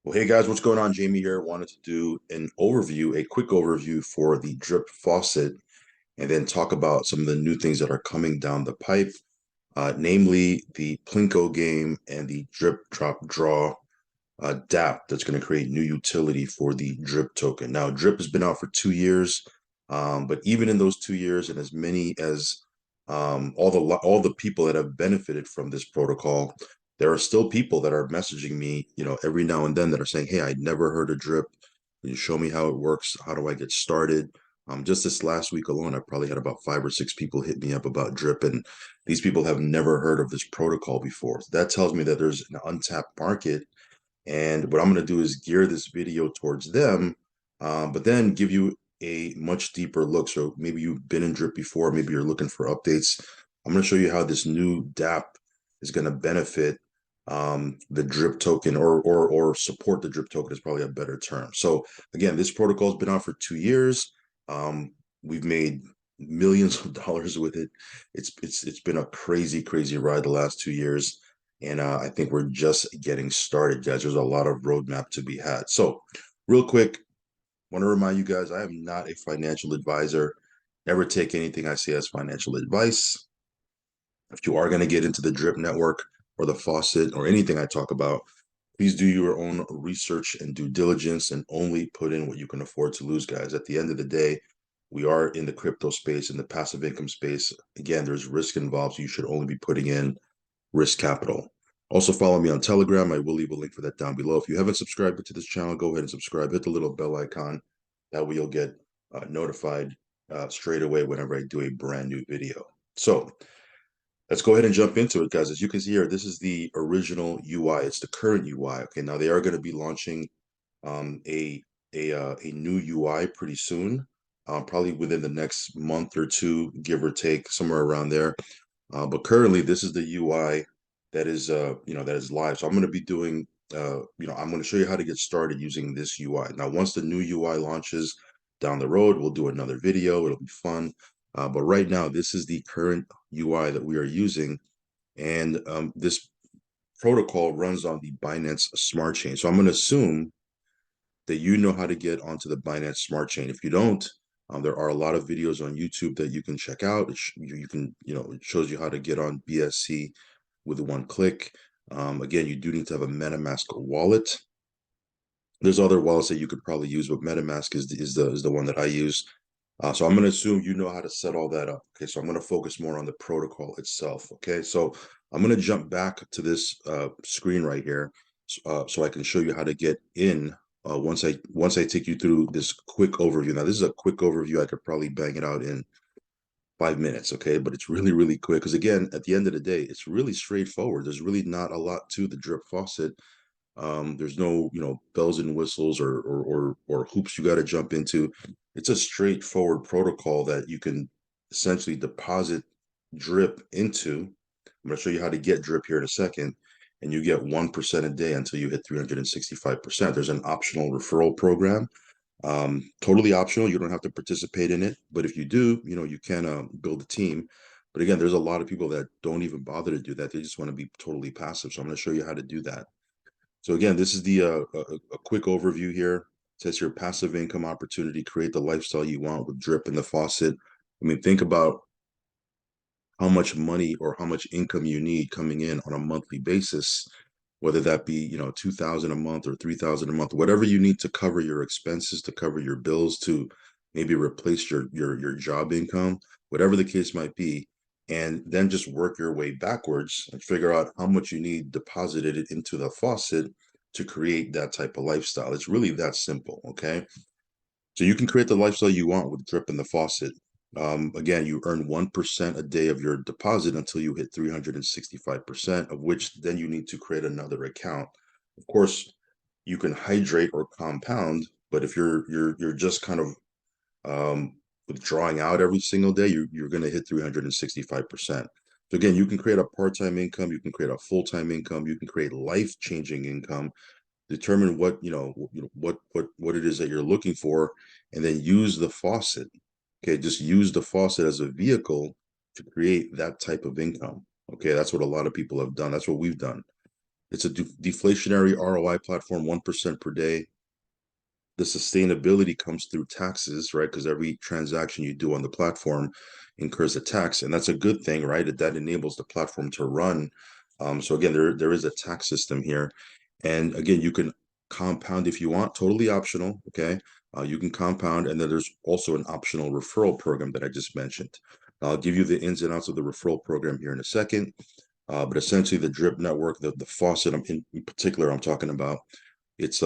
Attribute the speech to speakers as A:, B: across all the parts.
A: Well, hey guys, what's going on? Jamie here. Wanted to do an overview, a quick overview for the drip faucet, and then talk about some of the new things that are coming down the pipe, namely the Plinko game and the drip drop draw DApp that's going to create new utility for the drip token. Now, drip has been out for 2 years, but even in those 2 years, and as many as all the people that have benefited from this protocol, there are still people that are messaging me, every now and then that are saying, "Hey, I never heard of drip. Can you show me how it works? How do I get started?" Just this last week alone, I probably had about 5 or 6 people hit me up about drip, and these people have never heard of this protocol before. So that tells me that there's an untapped market, and what I'm going to do is gear this video towards them, but then give you a much deeper look. So maybe you've been in drip before, maybe you're looking for updates. I'm going to show you how this new DApp is going to benefit the drip token, or support the drip token is probably a better term. So again, this protocol has been out for 2 years. We've made millions of dollars with it. It's been a crazy ride the last 2 years. And I think we're just getting started, guys. There's a lot of roadmap to be had. So, real quick, want to remind you guys, I am not a financial advisor. Never take anything I say as financial advice. If you are going to get into the drip network or the faucet or anything I talk about, please do your own research and due diligence and only put in what you can afford to lose, guys. At the end of the day, we are in the crypto space, in the passive income space. Again, there's risk involved, so you should only be putting in risk capital. Also, follow me on Telegram. I will leave a link for that down below. If you haven't subscribed to this channel, go ahead and subscribe. Hit the little bell icon. That way you'll get notified straight away whenever I do a brand new video. So let's go ahead and jump into it, guys. As you can see here, this is the original UI. It's the current UI. Okay, now they are going to be launching a new UI pretty soon, probably within the next month or two, give or take, somewhere around there. But currently, this is the UI that is, that is live. So I'm going to be doing, I'm going to show you how to get started using this UI. Now, once the new UI launches down the road, we'll do another video. It'll be fun. But right now, this is the current UI that we are using, and this protocol runs on the Binance Smart Chain. So I'm going to assume that you know how to get onto the Binance Smart Chain. If you don't, there are a lot of videos on YouTube that you can check out. You can, it shows you how to get on BSC with one click. Again, you do need to have a MetaMask wallet. There's other wallets that you could probably use, but MetaMask is the one that I use. So I'm going to assume you know how to set all that up. Okay, so I'm going to focus more on the protocol itself. Okay, so I'm going to jump back to this screen right here, so I can show you how to get in. Once I take you through this quick overview. Now, this is a quick overview. I could probably bang it out in 5 minutes. Okay, but it's really quick because, again, at the end of the day, it's really straightforward. There's really not a lot to the drip faucet. There's no, bells and whistles or hoops you got to jump into. It's a straightforward protocol that you can essentially deposit drip into. I'm going to show you how to get drip here in a second, and you get 1% a day until you hit 365%. There's an optional referral program, totally optional. You don't have to participate in it, but if you do, you can build a team. But again, there's a lot of people that don't even bother to do that. They just want to be totally passive. So I'm going to show you how to do that. So again, this is the a quick overview here. It says your passive income opportunity, create the lifestyle you want with drip in the faucet. I mean, think about how much money or how much income you need coming in on a monthly basis, whether that be, 2,000 a month or 3,000 a month, whatever you need to cover your expenses, to cover your bills, to maybe replace your job income, whatever the case might be. And then just work your way backwards and figure out how much you need deposited into the faucet to create that type of lifestyle. It's really that simple. Okay. So you can create the lifestyle you want with drip in the faucet. Again, you earn 1% a day of your deposit until you hit 365%, of which then you need to create another account. Of course, you can hydrate or compound, but if you're just kind of withdrawing out every single day, you're going to hit 365%. So again, you can create a part-time income, you can create a full-time income, you can create life-changing income, determine what it is that you're looking for, and then use the faucet. Okay, just use the faucet as a vehicle to create that type of income. Okay, that's what a lot of people have done. That's what we've done. It's a deflationary ROI platform, 1% per day. The sustainability comes through taxes, right? Because every transaction you do on the platform incurs a tax, and that's a good thing, right? That enables the platform to run. So again, there is a tax system here, and again, you can compound if you want, totally optional. Okay, you can compound, and then there's also an optional referral program that I just mentioned. I'll give you the ins and outs of the referral program here in a second. But essentially, the Drip network, the Faucet in particular, I'm talking about, it's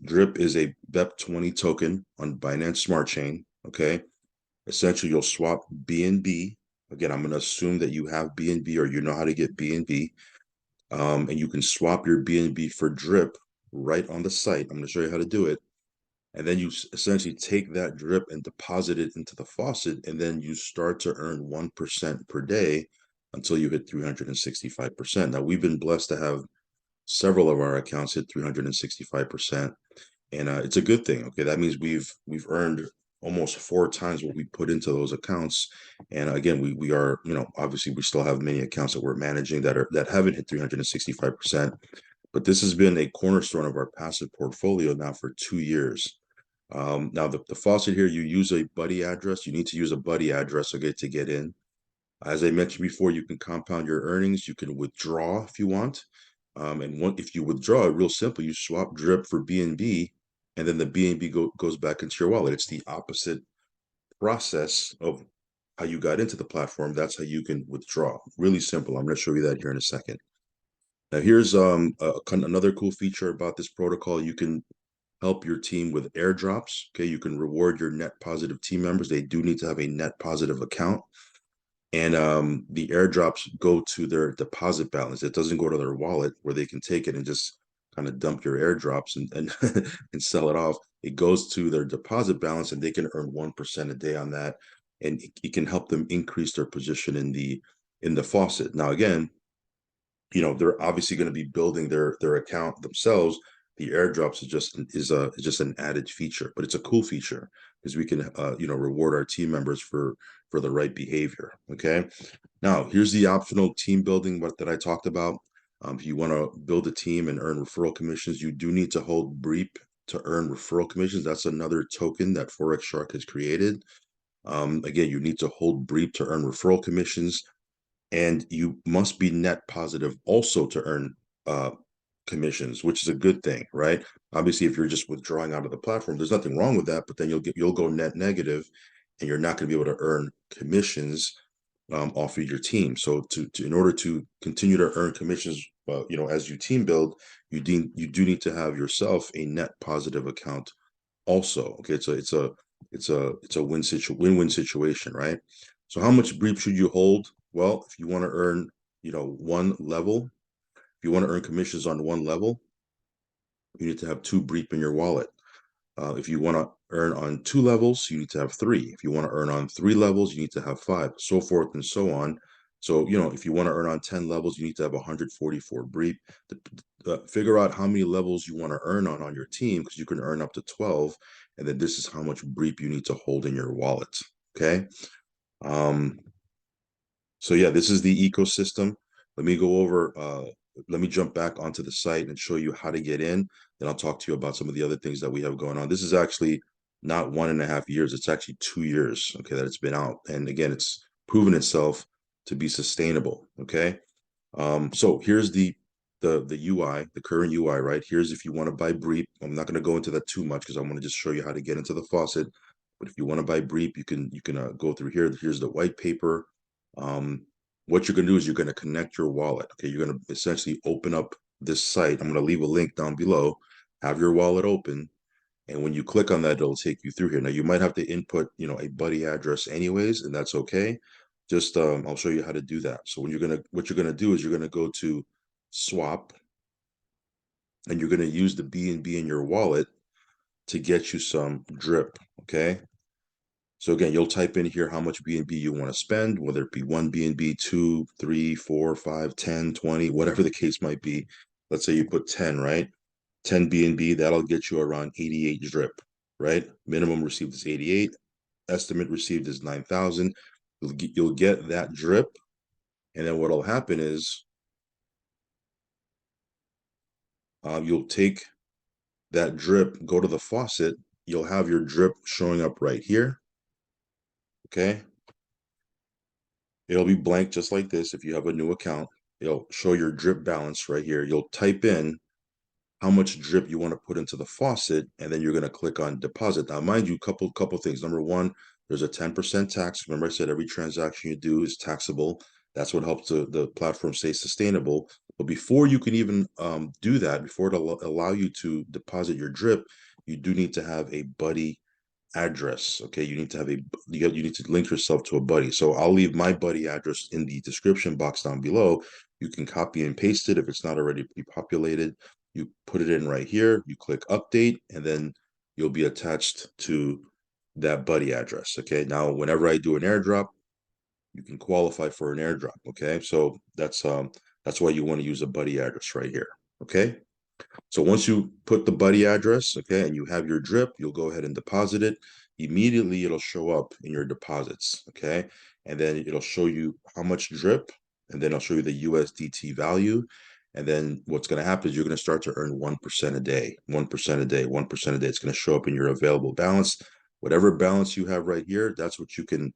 A: Drip is a BEP20 token on Binance Smart Chain. Okay, essentially you'll swap BNB. Again, I'm going to assume that you have BNB or you know how to get BNB, and you can swap your BNB for Drip right on the site. I'm going to show you how to do it, and then you essentially take that Drip and deposit it into the Faucet, and then you start to earn 1% per day until you hit 365%. Now we've been blessed to have several of our accounts hit 365%, and it's a good thing. Okay, that means we've earned almost four times what we put into those accounts. And again, we are, obviously we still have many accounts that we're managing that haven't hit 365%, but this has been a cornerstone of our passive portfolio now for 2 years. Now the faucet here, you use a buddy address. You need to use a buddy address, okay, to get in. As I mentioned before, you can compound your earnings. You can withdraw if you want. If you withdraw, real simple, you swap Drip for BNB, and then the BNB goes back into your wallet. It's the opposite process of how you got into the platform. That's how you can withdraw. Really simple. I'm going to show you that here in a second. Now, here's another cool feature about this protocol. You can help your team with airdrops. Okay, you can reward your net positive team members. They do need to have a net positive account, and the airdrops go to their deposit balance. It doesn't go to their wallet where they can take it and just kind of dump your airdrops and and sell it off. It goes to their deposit balance, and they can earn 1% a day on that, and it can help them increase their position in the faucet. Now, again, they're obviously going to be building their account themselves. The airdrops is just an added feature, but it's a cool feature because we can reward our team members for the right behavior. Okay, now here's the optional team building that I talked about. If you want to build a team and earn referral commissions, you do need to hold BREEP to earn referral commissions. That's another token that Forex Shark has created. Again, you need to hold BREEP to earn referral commissions, and you must be net positive also to earn commissions, which is a good thing, right? Obviously, if you're just withdrawing out of the platform, there's nothing wrong with that, but then you'll go net negative, and you're not going to be able to earn commissions off of your team. So in order to continue to earn commissions, as you team build, you do need to have yourself a net positive account also. Okay, it's a win-win situation, right? So how much BREEP should you hold? Well, if you want to earn, one level, if you want to earn commissions on one level, you need to have two BREEP in your wallet. If you want to earn on two levels, you need to have three. If you want to earn on three levels, you need to have five, so forth and so on. So, if you want to earn on 10 levels, you need to have 144 BREEP. Figure out how many levels you want to earn on your team, because you can earn up to 12. And then this is how much BREEP you need to hold in your wallet. Okay. Um, so yeah, this is the ecosystem. Let me go over, let me jump back onto the site and show you how to get in. Then I'll talk to you about some of the other things that we have going on. This is actually not 1.5 years. It's actually 2 years, okay, that it's been out. And again, it's proven itself to be sustainable. Okay. So here's the UI, the current UI, right? Here's if you want to buy BREEP. I'm not going to go into that too much because I want to just show you how to get into the faucet. But if you want to buy BREEP, you can go through here. Here's the white paper. What you're going to do is you're going to connect your wallet. Okay, you're going to essentially open up this site. I'm going to leave a link down below. Have your wallet open, and when you click on that, it'll take you through here. Now you might have to input, a buddy address anyways, and that's okay. Just I'll show you how to do that. So what you're gonna do is you're gonna go to swap, and you're gonna use the BNB in your wallet to get you some drip. Okay. So again, you'll type in here how much BNB you want to spend, whether it be one BNB, two, three, four, 5, 10, 20, whatever the case might be. Let's say you put 10, right? 10 BNB, that'll get you around 88 drip, right? Minimum received is 88. Estimate received is 9,000. You'll get that drip. And then what'll happen is you'll take that drip, go to the faucet, you'll have your drip showing up right here. Okay. It'll be blank just like this if you have a new account. It'll show your drip balance right here. You'll type in how much drip you want to put into the faucet, and then you're going to click on deposit. Now, mind you, couple things. Number one, there's a 10% tax. Remember, I said every transaction you do is taxable. That's what helps the platform stay sustainable. But before you can even do that, before it'll allow you to deposit your drip, you do need to have a buddy address. Okay, you need to have you need to link yourself to a buddy. So I'll leave my buddy address in the description box down below. You can copy and paste it if it's not already pre-populated. You put it in right here, you click update, and then you'll be attached to that buddy address. Okay, now whenever I do an airdrop, you can qualify for an airdrop. Okay, so that's why you want to use a buddy address right here. Okay. So once you put the buddy address, okay, and you have your drip, you'll go ahead and deposit it. Immediately, it'll show up in your deposits, okay? And then it'll show you how much drip, and then I'll show you the USDT value. And then what's going to happen is you're going to start to earn 1% a day, 1% a day, 1% a day. It's going to show up in your available balance. Whatever balance you have right here, that's what you can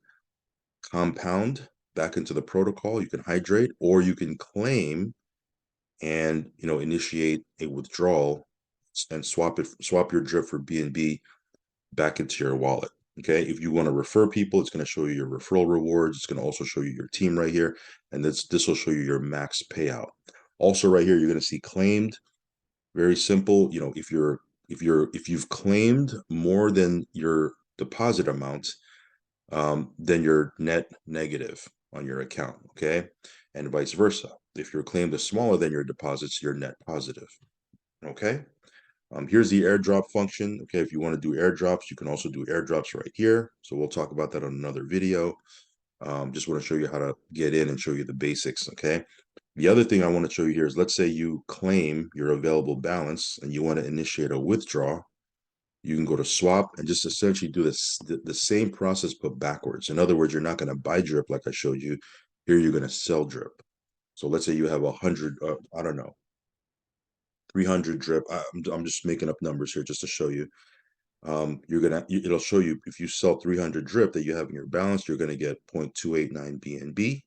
A: compound back into the protocol. You can hydrate, or you can claim and initiate a withdrawal and swap your drip for BNB back into your wallet. Okay, if you want to refer people, it's going to show you your referral rewards. It's going to also show you your team right here, and this will show you your max payout. Also, right here, you're going to see claimed. Very simple. If you've claimed more than your deposit amount, then you're net negative on your account, okay? And vice versa. If your claim is smaller than your deposits, you're net positive, okay? Here's the airdrop function. Okay, if you want to do airdrops, you can also do airdrops right here. So we'll talk about that on another video. Just want to show you how to get in and show you the basics, okay? The other thing I want to show you here is, let's say you claim your available balance and you want to initiate a withdrawal. You can go to swap and just essentially do the same process, but backwards. In other words, you're not going to buy drip like I showed you. Here, you're going to sell drip. So let's say you have 100, I don't know, 300 drip. I'm just making up numbers here just to show you. It'll show you if you sell 300 drip that you have in your balance, you're going to get 0.289 BNB.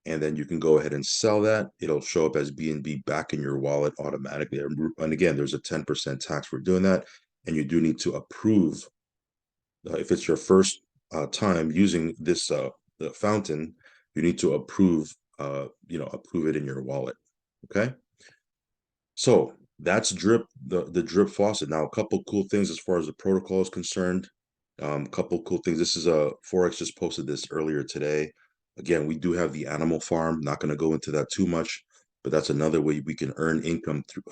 A: And then you can go ahead and sell that. It'll show up as BNB back in your wallet automatically. And again, there's a 10% tax for doing that. And you do need to approve. If it's your first time using this the fountain, you need to approve it in your wallet. Okay. So that's the drip faucet. Now, a couple cool things as far as the protocol is concerned. Couple cool things. This is Forex just posted this earlier today. Again, we do have the animal farm. Not going to go into that too much, but that's another way we can earn income through,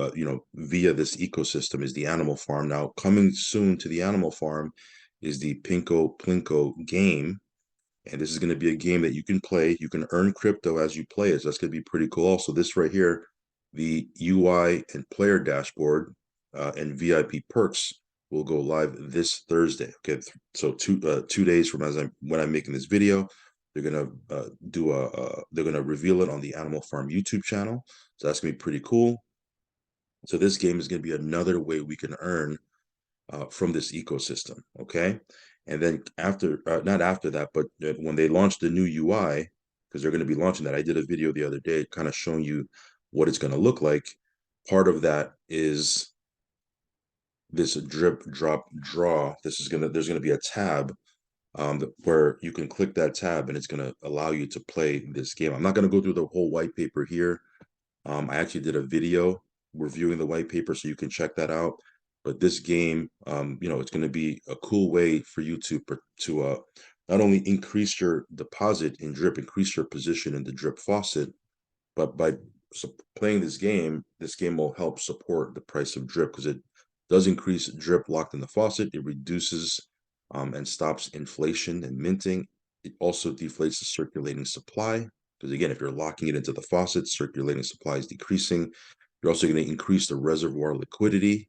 A: via this ecosystem is the animal farm. Now, coming soon to the animal farm is the Pinko Plinko game. And this is going to be a game that you can play. You can earn crypto as you play it. So that's going to be pretty cool. Also, this right here, the UI and player dashboard and VIP perks will go live this Thursday. Okay, so 2 days from when I'm making this video, they're gonna they're gonna reveal it on the Animal Farm YouTube channel. So that's gonna be pretty cool. So this game is gonna be another way we can earn from this ecosystem. Okay, and then not after that, but when they launch the new UI, because they're going to be launching that. I did a video the other day kind of showing you what it's going to look like. Part of that is this drip drop draw. There's going to be a tab where you can click that tab and it's going to allow you to play this game. I'm not going to go through the whole white paper here. I actually did a video reviewing the white paper, so you can check that out. But this game, it's going to be a cool way for you to not only increase your deposit in drip, increase your position in the drip faucet, but by playing this game will help support the price of drip because it does increase drip locked in the faucet. It reduces and stops inflation and minting. It also deflates the circulating supply because, again, if you're locking it into the faucet, circulating supply is decreasing. You're also going to increase the reservoir liquidity.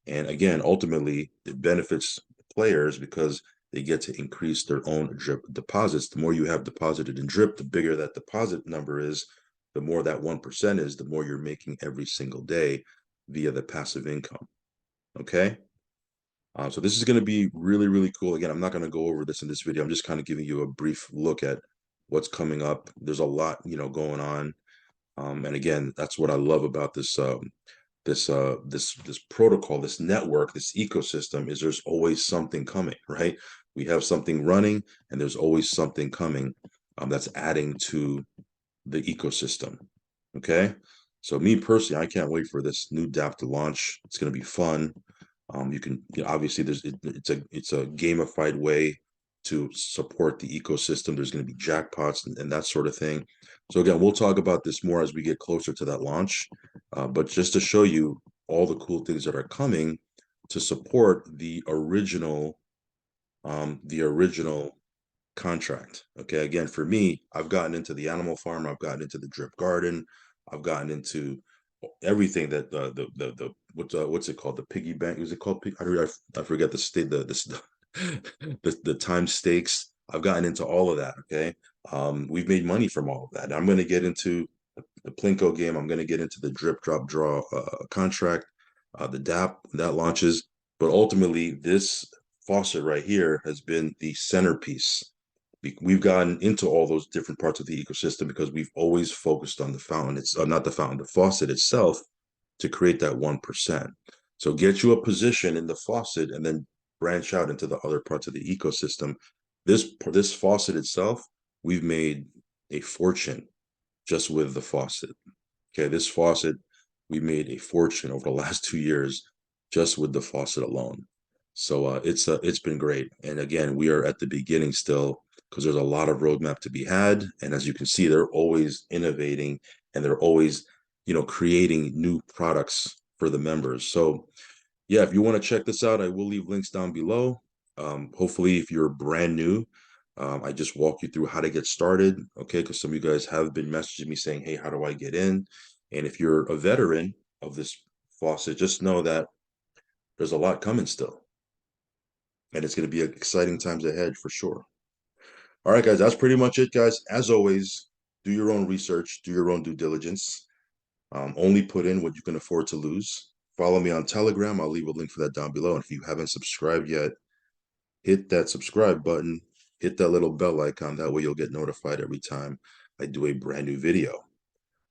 A: And again, ultimately, it benefits players because they get to increase their own drip deposits. The more you have deposited in drip, the bigger that deposit number is, the more that 1% is, the more you're making every single day. via the passive income. Okay. So this is going to be really, really cool. Again, I'm not going to go over this in this video. I'm just kind of giving you a brief look at what's coming up. There's a lot, going on. And again, that's what I love about this protocol, this network, this ecosystem is there's always something coming, right? We have something running, and there's always something coming that's adding to the ecosystem. Okay. So me personally, I can't wait for this new DApp to launch. It's going to be fun. You can, obviously it's a gamified way to support the ecosystem. There's going to be jackpots and that sort of thing. So again, we'll talk about this more as we get closer to that launch. But just to show you all the cool things that are coming to support the original contract. Okay, again, for me, I've gotten into the animal farm, I've gotten into the drip garden, I've gotten into everything that what's it called? The piggy bank? Is it called? I forget the state the time stakes. I've gotten into all of that. Okay, we've made money from all of that. I'm going to get into the Plinko game. I'm going to get into the drip drop draw contract, the DApp that launches. But ultimately, this faucet right here has been the centerpiece. We've gotten into all those different parts of the ecosystem because we've always focused on the fountain. It's not the fountain, the faucet itself, to create that 1%. So get you a position in the faucet and then branch out into the other parts of the ecosystem. This faucet itself, we've made a fortune just with the faucet. Okay, this faucet, we made a fortune over the last 2 years just with the faucet alone. So it's been great. And again, we are at the beginning still because there's a lot of roadmap to be had. And as you can see, they're always innovating and they're always, creating new products for the members. So yeah, if you want to check this out, I will leave links down below. Hopefully, if you're brand new, I just walk you through how to get started, okay? Because some of you guys have been messaging me saying, hey, how do I get in? And if you're a veteran of this faucet, just know that there's a lot coming still. And it's going to be exciting times ahead for sure. All right, guys, that's pretty much it, guys. As always, do your own research, do your own due diligence. Only put in what you can afford to lose. Follow me on Telegram. I'll leave a link for that down below. And if you haven't subscribed yet, hit that subscribe button, hit that little bell icon. That way you'll get notified every time I do a brand new video.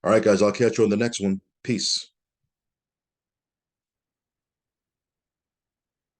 A: All right, guys, I'll catch you on the next one. Peace.